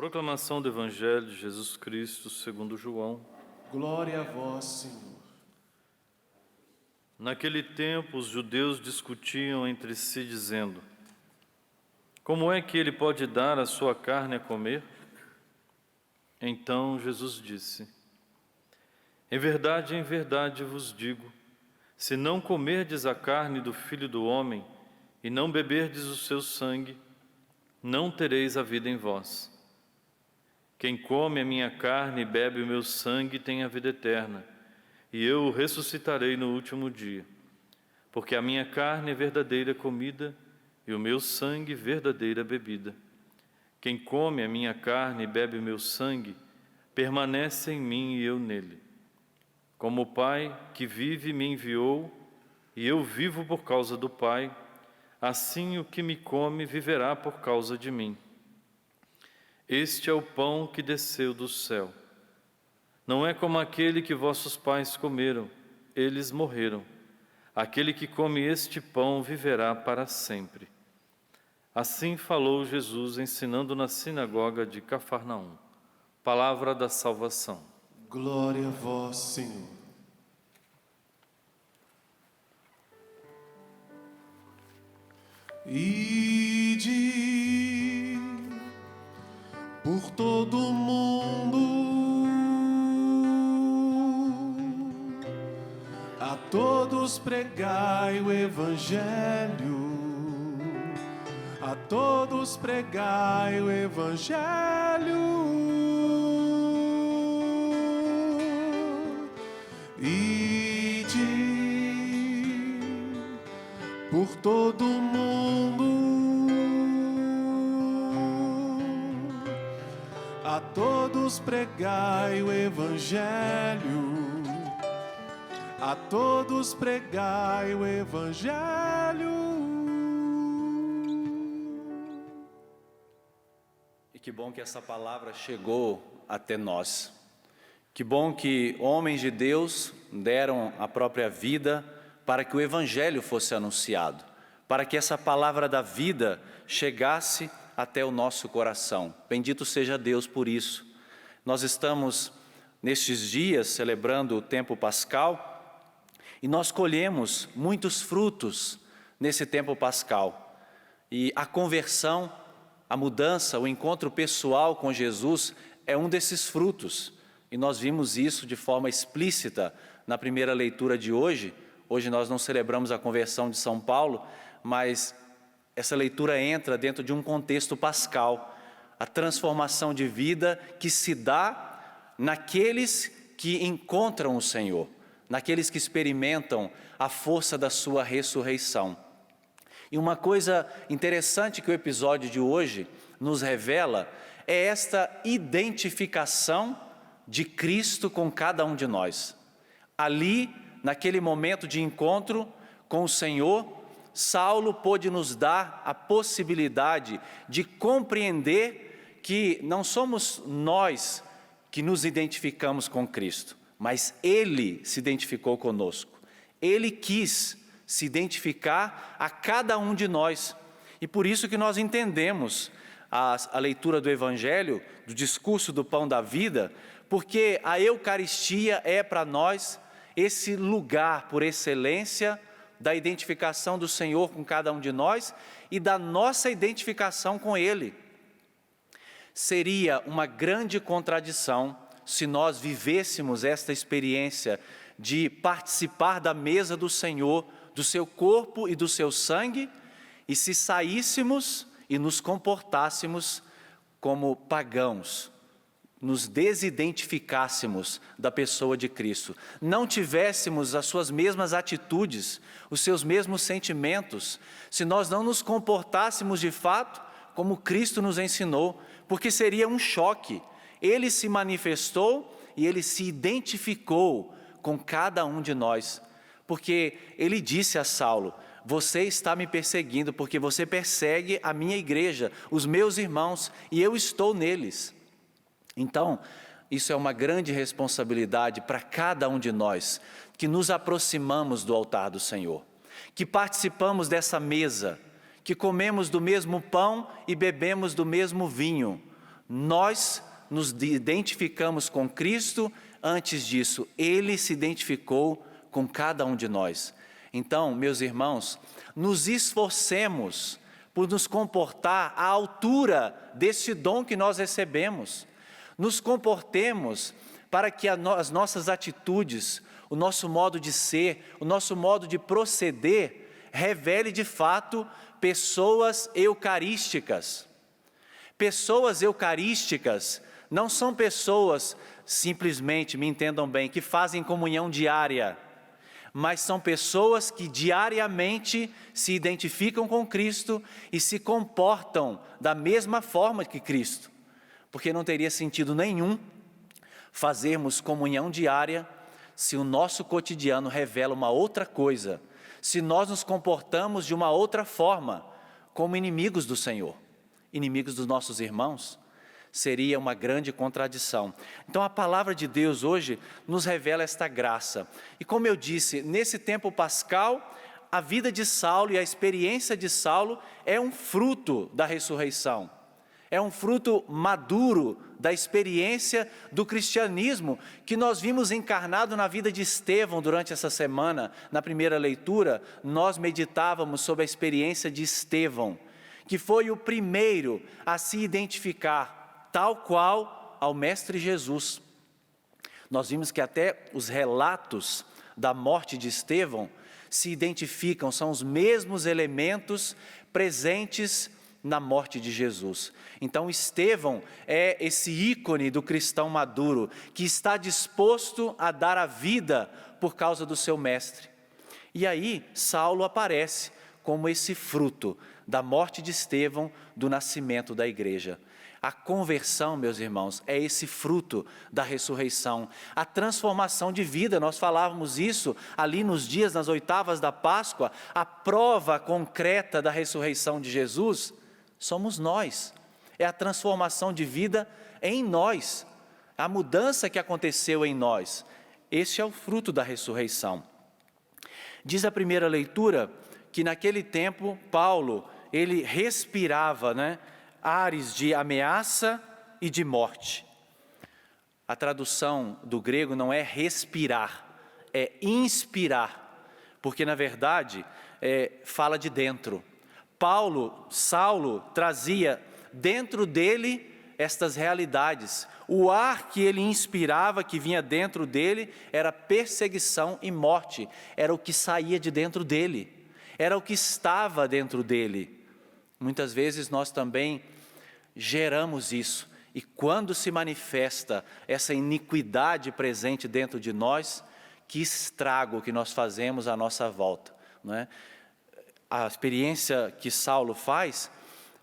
Proclamação do Evangelho de Jesus Cristo segundo João. Glória a vós, Senhor. Naquele tempo, os judeus discutiam entre si, dizendo: como é que ele pode dar a sua carne a comer? Então Jesus disse: em verdade vos digo, se não comerdes a carne do Filho do Homem e não beberdes o seu sangue, não tereis a vida em vós. Quem come a minha carne e bebe o meu sangue tem a vida eterna, e eu o ressuscitarei no último dia. Porque a minha carne é verdadeira comida e o meu sangue verdadeira bebida. Quem come a minha carne e bebe o meu sangue, permanece em mim e eu nele. Como o Pai que vive me enviou, e eu vivo por causa do Pai, assim o que me come viverá por causa de mim. Este é o pão que desceu do céu. Não é como aquele que vossos pais comeram, eles morreram. Aquele que come este pão viverá para sempre. Assim falou Jesus, ensinando na sinagoga de Cafarnaum. Palavra da salvação. Glória a vós, Senhor. Ide por todo o mundo, a todos pregai o Evangelho, a todos pregai o Evangelho. Ide por todo o mundo, a todos pregai o Evangelho, a todos pregai o Evangelho. E que bom que essa palavra chegou até nós. Que bom que homens de Deus deram a própria vida para que o Evangelho fosse anunciado, para que essa palavra da vida chegasse até o nosso coração. Bendito seja Deus por isso. Nós estamos nestes dias celebrando o tempo pascal e nós colhemos muitos frutos nesse tempo pascal. E a conversão, a mudança, o encontro pessoal com Jesus é um desses frutos. E nós vimos isso de forma explícita na primeira leitura de hoje. Hoje nós não celebramos a conversão de São Paulo, mas essa leitura entra dentro de um contexto pascal. A transformação de vida que se dá naqueles que encontram o Senhor, naqueles que experimentam a força da sua ressurreição. E uma coisa interessante que o episódio de hoje nos revela é esta identificação de Cristo com cada um de nós. Ali, naquele momento de encontro com o Senhor, Saulo pôde nos dar a possibilidade de compreender que não somos nós que nos identificamos com Cristo, mas Ele se identificou conosco. Ele quis se identificar a cada um de nós. E por isso que nós entendemos a leitura do Evangelho, do discurso do pão da vida, porque a Eucaristia é para nós esse lugar por excelência da identificação do Senhor com cada um de nós e da nossa identificação com Ele. Seria uma grande contradição se nós vivêssemos esta experiência de participar da mesa do Senhor, do seu corpo e do seu sangue, e se saíssemos e nos comportássemos como pagãos, nos desidentificássemos da pessoa de Cristo, não tivéssemos as suas mesmas atitudes, os seus mesmos sentimentos, se nós não nos comportássemos de fato como Cristo nos ensinou, porque seria um choque. Ele se manifestou e Ele se identificou com cada um de nós, porque Ele disse a Saulo: você está me perseguindo porque você persegue a minha igreja, os meus irmãos, e eu estou neles. Então, isso é uma grande responsabilidade para cada um de nós, que nos aproximamos do altar do Senhor, que participamos dessa mesa, que comemos do mesmo pão e bebemos do mesmo vinho, Nós nos identificamos com Cristo, antes disso, Ele se identificou com cada um de nós. Então, meus irmãos, nos esforcemos por nos comportar à altura desse dom que nós recebemos. Nos comportemos para que as nossas atitudes, o nosso modo de ser, o nosso modo de proceder, revele de fato pessoas eucarísticas. Pessoas eucarísticas não são pessoas, simplesmente, me entendam bem, que fazem comunhão diária, mas são pessoas que diariamente se identificam com Cristo e se comportam da mesma forma que Cristo, porque não teria sentido nenhum fazermos comunhão diária se o nosso cotidiano revela uma outra coisa, se nós nos comportamos de uma outra forma, como inimigos do Senhor, inimigos dos nossos irmãos. Seria uma grande contradição. Então a palavra de Deus hoje nos revela esta graça. E como eu disse, nesse tempo pascal, a vida de Saulo e a experiência de Saulo é um fruto da ressurreição. É um fruto maduro da experiência do cristianismo que nós vimos encarnado na vida de Estevão durante essa semana. Na primeira leitura, nós meditávamos sobre a experiência de Estevão, que foi o primeiro a se identificar tal qual ao Mestre Jesus. Nós vimos que até os relatos da morte de Estevão se identificam, são os mesmos elementos presentes na morte de Jesus. Então Estevão é esse ícone do cristão maduro, que está disposto a dar a vida por causa do seu mestre. E aí Saulo aparece como esse fruto da morte de Estevão, do nascimento da igreja. A conversão, meus irmãos, é esse fruto da ressurreição, a transformação de vida. Nós falávamos isso ali nos dias, nas oitavas da Páscoa. A prova concreta da ressurreição de Jesus somos nós. É a transformação de vida em nós, a mudança que aconteceu em nós. Esse é o fruto da ressurreição. Diz a primeira leitura que naquele tempo Paulo, ele respirava, ares de ameaça e de morte. A tradução do grego não é respirar, é inspirar, porque na verdade fala de dentro. Saulo trazia dentro dele estas realidades. O ar que ele inspirava, que vinha dentro dele, era perseguição e morte, era o que saía de dentro dele, era o que estava dentro dele. Muitas vezes nós também geramos isso, e quando se manifesta essa iniquidade presente dentro de nós, que estrago que nós fazemos à nossa volta, não é? A experiência que Saulo faz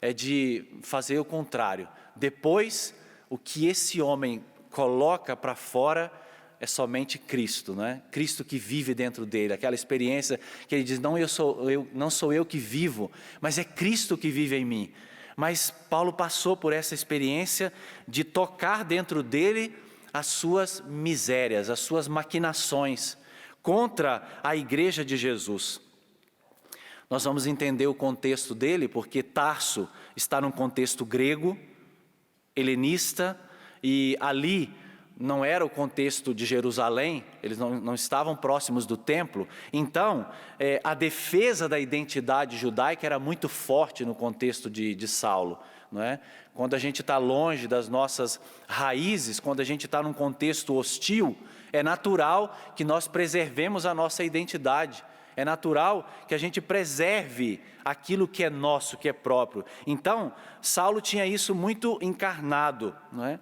é de fazer o contrário. Depois, o que esse homem coloca para fora é somente Cristo, não é? Cristo que vive dentro dele, aquela experiência que ele diz, não sou eu que vivo, mas é Cristo que vive em mim. Mas Paulo passou por essa experiência de tocar dentro dele as suas misérias, as suas maquinações contra a igreja de Jesus. Nós vamos entender o contexto dele, porque Tarso está num contexto grego, helenista, e ali não era o contexto de Jerusalém, eles não estavam próximos do templo. Então, a defesa da identidade judaica era muito forte no contexto de Saulo, não é? Quando a gente está longe das nossas raízes, quando a gente está num contexto hostil, é natural que nós preservemos a nossa identidade. É natural que a gente preserve aquilo que é nosso, que é próprio. Então, Saulo tinha isso muito encarnado, não é?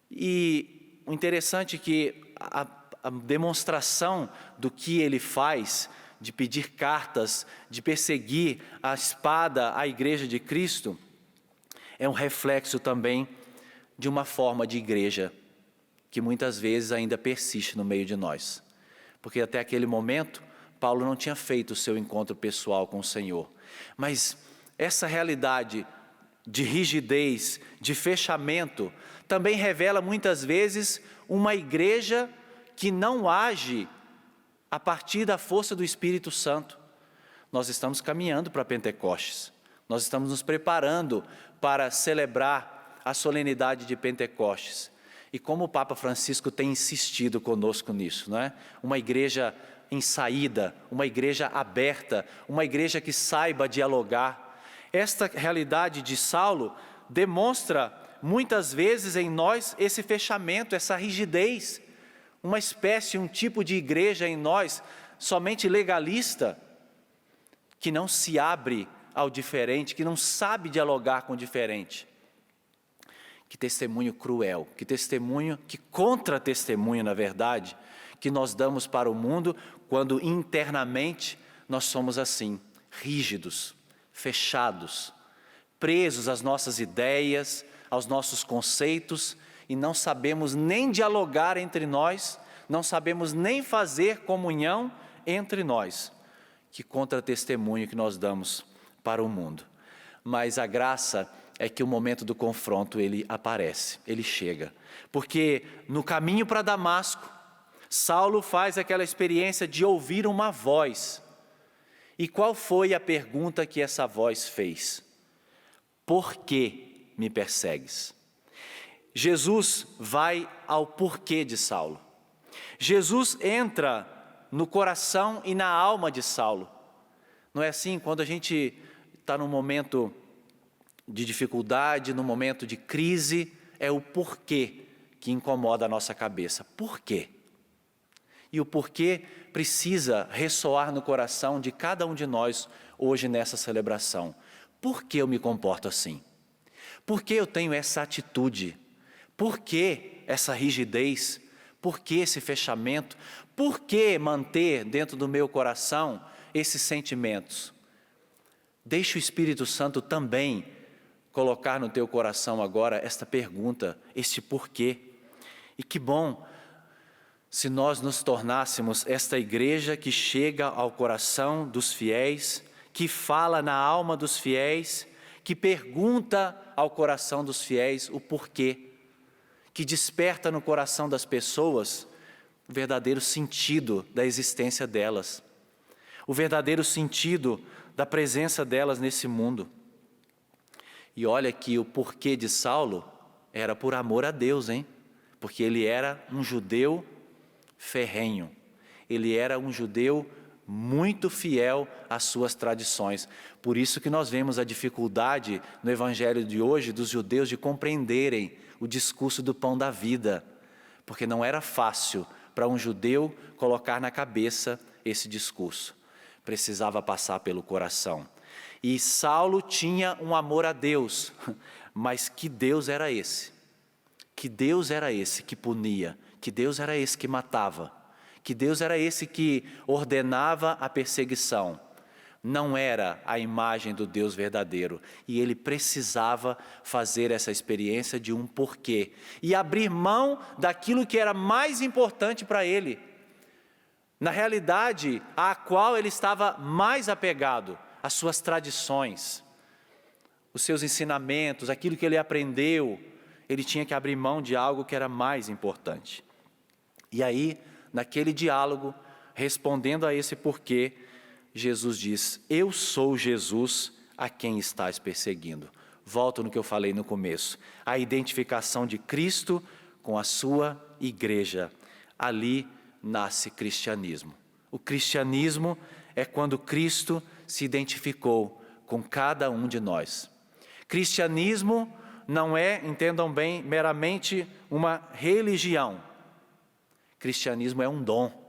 E o interessante é que a demonstração do que ele faz, de pedir cartas, de perseguir a espada à igreja de Cristo, é um reflexo também de uma forma de igreja que muitas vezes ainda persiste no meio de nós. Porque até aquele momento, Paulo não tinha feito o seu encontro pessoal com o Senhor. Mas essa realidade de rigidez, de fechamento, também revela muitas vezes uma igreja que não age a partir da força do Espírito Santo. Nós estamos caminhando para Pentecostes, nós estamos nos preparando para celebrar a solenidade de Pentecostes. E como o Papa Francisco tem insistido conosco nisso, não é? Uma igreja em saída, uma igreja aberta, uma igreja que saiba dialogar. Esta realidade de Saulo demonstra muitas vezes em nós esse fechamento, essa rigidez, uma espécie, um tipo de igreja em nós somente legalista, que não se abre ao diferente, que não sabe dialogar com o diferente. Que testemunho cruel, que contra-testemunho, na verdade, que nós damos para o mundo quando internamente nós somos assim, rígidos, fechados, presos às nossas ideias, aos nossos conceitos, e não sabemos nem dialogar entre nós, não sabemos nem fazer comunhão entre nós. Que contra-testemunho que nós damos para o mundo. Mas a graça é que o momento do confronto ele aparece, ele chega. Porque no caminho para Damasco, Saulo faz aquela experiência de ouvir uma voz. E qual foi a pergunta que essa voz fez? Por que me persegues? Jesus vai ao porquê de Saulo. Jesus entra no coração e na alma de Saulo. Não é assim? Quando a gente está num momento de dificuldade, num momento de crise, é o porquê que incomoda a nossa cabeça. Por quê? E o porquê precisa ressoar no coração de cada um de nós hoje nessa celebração. Por que eu me comporto assim? Por que eu tenho essa atitude? Por que essa rigidez? Por que esse fechamento? Por que manter dentro do meu coração esses sentimentos? Deixa o Espírito Santo também colocar no teu coração agora esta pergunta, este porquê. E que bom se nós nos tornássemos esta igreja que chega ao coração dos fiéis, que fala na alma dos fiéis, que pergunta ao coração dos fiéis o porquê, que desperta no coração das pessoas o verdadeiro sentido da existência delas, o verdadeiro sentido da presença delas nesse mundo. E olha que o porquê de Saulo era por amor a Deus, hein? Porque ele era um judeu ferrenho, ele era um judeu muito fiel às suas tradições. Por isso que nós vemos a dificuldade no evangelho de hoje dos judeus de compreenderem o discurso do pão da vida, porque não era fácil para um judeu colocar na cabeça esse discurso, precisava passar pelo coração. E Saulo tinha um amor a Deus, mas que Deus era esse? Que Deus era esse que punia? Que Deus era esse que matava? Que Deus era esse que ordenava a perseguição? Não era a imagem do Deus verdadeiro, e ele precisava fazer essa experiência de um porquê, e abrir mão daquilo que era mais importante para ele, na realidade à qual ele estava mais apegado, as suas tradições, os seus ensinamentos, aquilo que ele aprendeu, ele tinha que abrir mão de algo que era mais importante. E aí, naquele diálogo, respondendo a esse porquê, Jesus diz: eu sou Jesus a quem estás perseguindo. Volto no que eu falei no começo, a identificação de Cristo com a sua igreja. Ali nasce cristianismo. O cristianismo é quando Cristo se identificou com cada um de nós. Cristianismo não é, entendam bem, meramente uma religião. Cristianismo é um dom.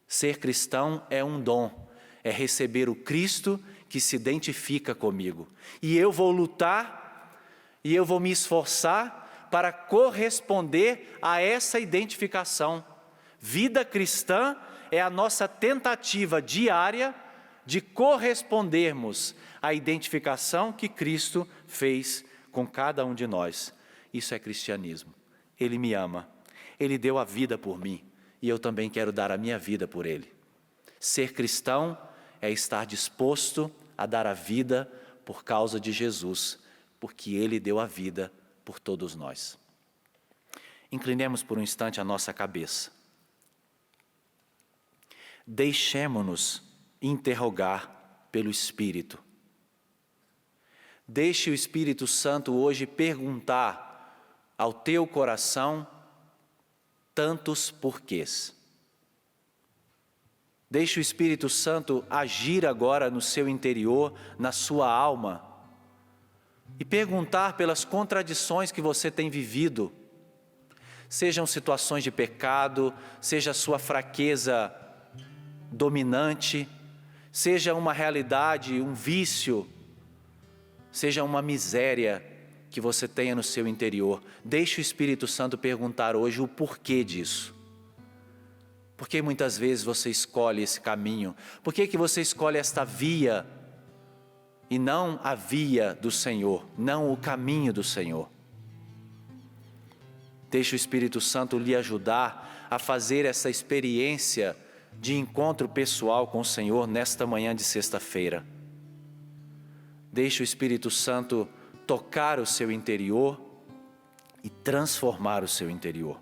Ser cristão é um dom, é receber o Cristo que se identifica comigo. E eu vou lutar, e eu vou me esforçar para corresponder a essa identificação. Vida cristã é a nossa tentativa diária de correspondermos à identificação que Cristo fez com cada um de nós. Isso é cristianismo. Ele me ama, Ele deu a vida por mim, e eu também quero dar a minha vida por Ele. Ser cristão é estar disposto a dar a vida por causa de Jesus, porque Ele deu a vida por todos nós. Inclinemos por um instante a nossa cabeça. Deixemo-nos interrogar pelo Espírito. Deixe o Espírito Santo hoje perguntar ao teu coração tantos porquês. Deixe o Espírito Santo agir agora no seu interior, na sua alma, e perguntar pelas contradições que você tem vivido. Sejam situações de pecado, seja a sua fraqueza dominante, seja uma realidade, um vício, seja uma miséria que você tenha no seu interior. Deixe o Espírito Santo perguntar hoje o porquê disso. Por que muitas vezes você escolhe esse caminho? Por que você escolhe esta via e não a via do Senhor, não o caminho do Senhor? Deixe o Espírito Santo lhe ajudar a fazer essa experiência de encontro pessoal com o Senhor nesta manhã de sexta-feira. Deixe o Espírito Santo tocar o seu interior e transformar o seu interior.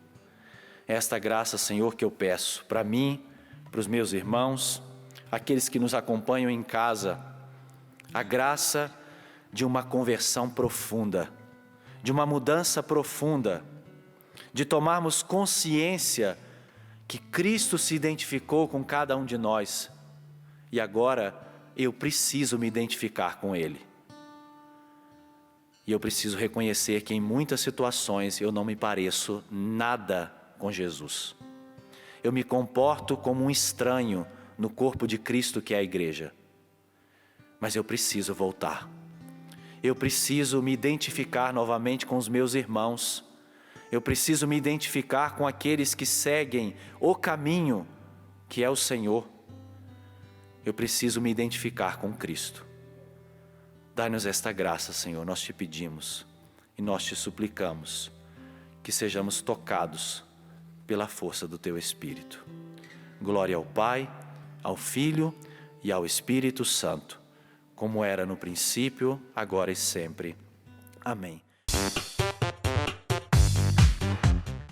Esta graça, Senhor, que eu peço para mim, para os meus irmãos, aqueles que nos acompanham em casa, a graça de uma conversão profunda, de uma mudança profunda, de tomarmos consciência que Cristo se identificou com cada um de nós e agora eu preciso me identificar com Ele. E eu preciso reconhecer que em muitas situações eu não me pareço nada com Jesus. Eu me comporto como um estranho no corpo de Cristo que é a igreja. Mas eu preciso voltar. Eu preciso me identificar novamente com os meus irmãos. Eu preciso me identificar com aqueles que seguem o caminho que é o Senhor. Eu preciso me identificar com Cristo. Dá-nos esta graça, Senhor, nós te pedimos e nós te suplicamos que sejamos tocados pela força do Teu Espírito. Glória ao Pai, ao Filho e ao Espírito Santo, como era no princípio, agora e sempre. Amém.